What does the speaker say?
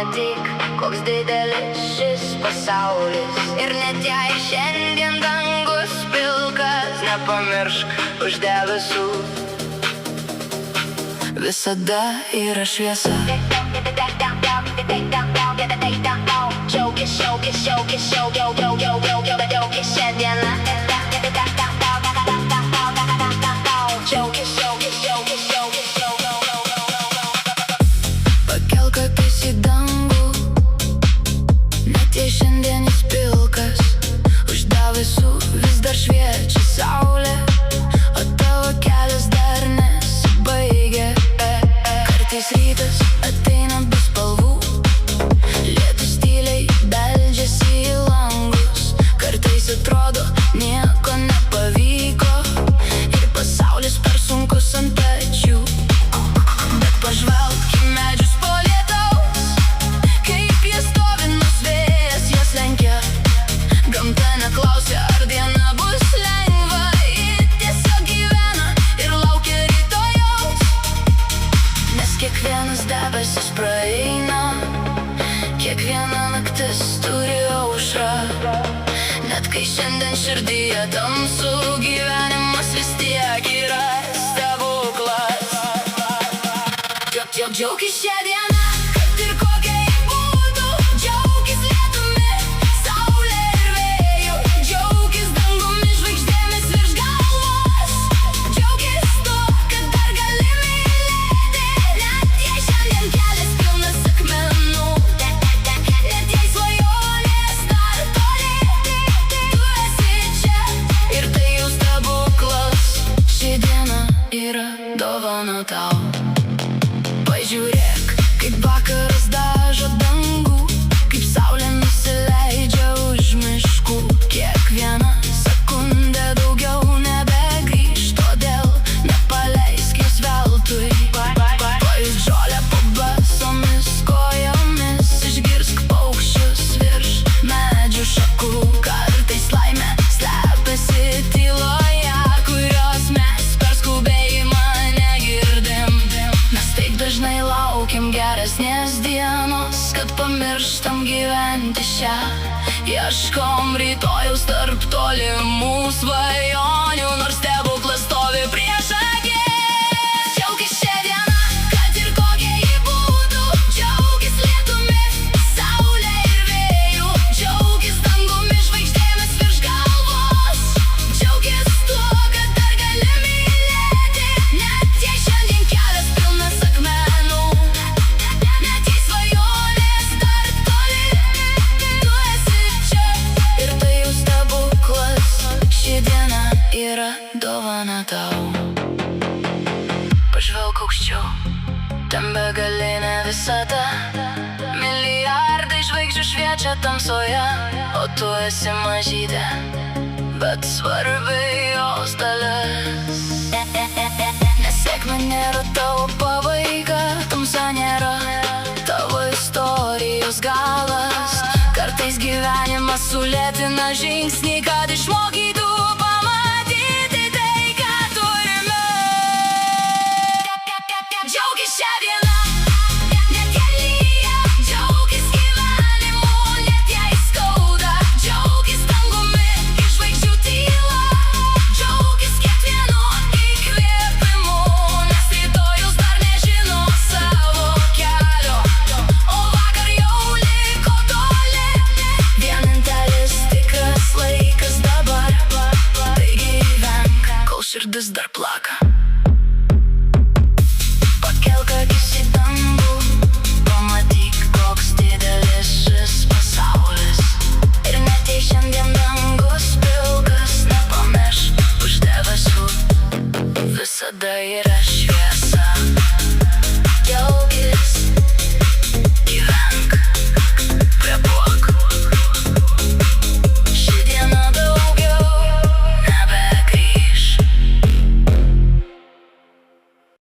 pamatyk, koks didelis šis pasaulis. Ir net jei šiandien dangus pilkas, nepamiršk už debesų visada yra šviesa. Džiaukis šia diena. Pakelk akis į dangų, net jei šiandien jis pilkas. Už debesų vis dar šviečia saulė, o tavo kelias dar nesibaigia. Kartais rytas ateina be spalvų, lietus tyliai beldžiasi į langus. Kartais atrodo nieko nepavyko ir pasaulis per sunkus ant pečių. Bet pažvelk į medžius po lietaus, kaip jie stovi, nors vėjas jas lenkia. Gamta neklausia, ar diena bus lengva, ji tiesiog gyvena ir laukia rytojaus. Nes kiekvienas debesis praeina, kiekviena naktis turi aušrą. Net kai šiandien širdyje tamsu, gyvenimas vis tiek yra stebuklas. Džiaukis šią dieną, kad ir kokia ji būtų. Džiaukis lietumi, saulė ir vėju. Džiaukis dangumi, žvaigždėmis virš galvos. Džiaukis tuo, kad dar gali mylėti, net jei šiandien kelias pilnas akmenų. Net jei svajonės dar toli, tu esi čia ir tai jau stebuklas. Ši diena yra dovana tau. Pažiūrėk, kaip vakaras dažo dangų, kaip saulė nusileidžia už miškų. Kiekviena sekundė daugiau nebegrįš, todėl nepaleisk jos veltui. Pajusk žolę po basomis kojomis, išgirsk paukščius virš medžių šakų. Kartais laimė slepiasi tyloje, kurios mes per skubėjimą negirdim. Mes taip dažnai laukiam geresnės dienos, kad pamirštam gyventi šią. Ieškom rytojaus tarp tolimų svajonių, nors stebuklas stovi prieš akis. Džiaukis šią dieną, kad ir kokia ji būtų. Džiaukis lietumi, saulė ir vėju. Džiaukis dangumi, žvaigždėmis virš galvos. Džiaukis tuo, kad dar gali mylėti, net jei šiandien kelias pilnas akmenų. Net jei svajonės dar toli, tu esi čia ir tai jau stebuklas. Ši diena yra dovana tau. Pažvelk aukščiau, ten begalinė visata. Milijardai žvaigždžių šviečia tamsoje, o tu esi mažytė, bet svarbi jos dalis. Nesėkmė nėra tavo pabaiga, tamsa nėra tavo istorijos galas. Kartais gyvenimas sulėtina žingsnį, kad išmokytų pamatyti tai, ką turime. Džiaukis šią dieną, net jei lyja. Džiaukis gyvenimu, net jei skauda. Džiaukis dangumi ir žvaigždžių tyla. Džiaukis kiekvienu įkvėpimu, nes rytojus dar nežino savo kelio, o vakar jau liko toli. Vienintelis tikras laikas dabar, taigi gyvenk, kol širdis dar plaka.